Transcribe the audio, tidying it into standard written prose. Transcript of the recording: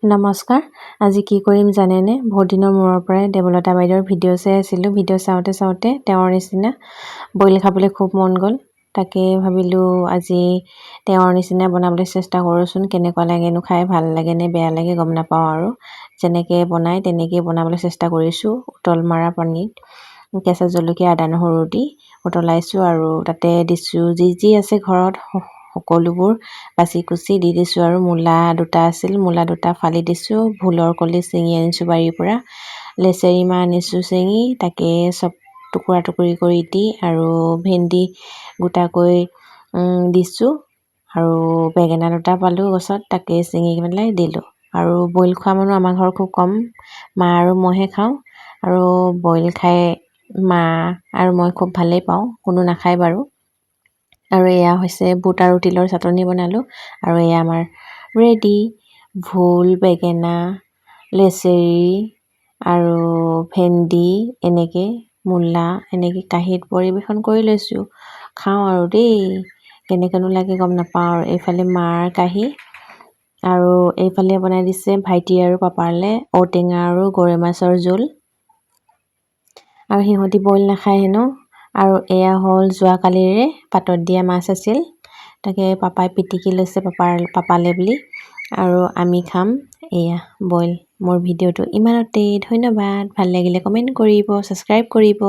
নমস্কাৰ। আজি কি কৰিম জানেনে? বহুত দিনৰ মূৰৰ পৰাই দেৱলতা বাইদেউৰ ভিডিঅ' চাই আছিলোঁ। ভিডিঅ' চাওঁতে তেওঁৰ নিচিনা বইল খাবলৈ খুব মন গ'ল। তাকে ভাবিলোঁ আজি তেওঁৰ নিচিনা বনাবলৈ চেষ্টা কৰোঁচোন। কেনেকুৱা লাগেনো খাই, ভাল লাগে নে বেয়া লাগে গম নাপাওঁ আৰু। যেনেকৈ বনায় তেনেকৈ বনাবলৈ চেষ্টা কৰিছোঁ। উতল মৰা পানীত কেঁচা জলকীয়া, আদা, নহৰু দি উতলাইছোঁ আৰু তাতে দিছোঁ যি আছে ঘৰত সকলোবোৰ বাচি কুচি দি দিছোঁ আৰু মূলা দুটা আছিল, মূলা দুটা ফালি দিছোঁ। ভোলৰ কলি চিঙি আনিছোঁ বাৰীৰ পৰা, লেচেৰী মাহ আনিছোঁ চিঙি, তাকে চব টুকুৰা টুকুৰি কৰি দি আৰু ভেন্দি গোটাকৈ দিছোঁ আৰু বেঙেনা দুটা পালোঁ গছত, তাকে চিঙি পেলাই দিলোঁ। আৰু বইল খোৱা মানুহ আমাৰ ঘৰত খুব কম, মা আৰু মইহে খাওঁ। আৰু বইল খাই মা আৰু মই খুব ভালেই পাওঁ, কোনো নাখায় বাৰু। আৰু এয়া হৈছে বুট আৰু তিলৰ চাটনি বনালোঁ। আৰু এয়া আমাৰ ৰেডি ভোল, বেঙেনা, লেচেৰি আৰু ভেন্দি, এনেকৈ মূলা এনেকৈ কাঁহীত পৰিৱেশন কৰি লৈছোঁ। খাওঁ আৰু দেই, কেনেকৈনো লাগে গম নাপাওঁ। আৰু এইফালে মাৰ কাঁহী আৰু এইফালে বনাই দিছে ভাইটি আৰু পাপালে ঔটেঙা আৰু গৰৈ মাছৰ জোল। আৰু সিহঁতি বইল নাখায় হেনো। আৰু এয়া হ'ল যোৱাকালিৰে পাতত দিয়া মাছ আছিল, তাকে পাপাই পিটিকি লৈছে পাপালে বুলি। আৰু আমি খাম এয়া বইল। মোৰ ভিডিঅ'টো ইমানতেই, ধন্যবাদ। ভাল লাগিলে কমেণ্ট কৰিব, ছাবস্ক্ৰাইব কৰিব।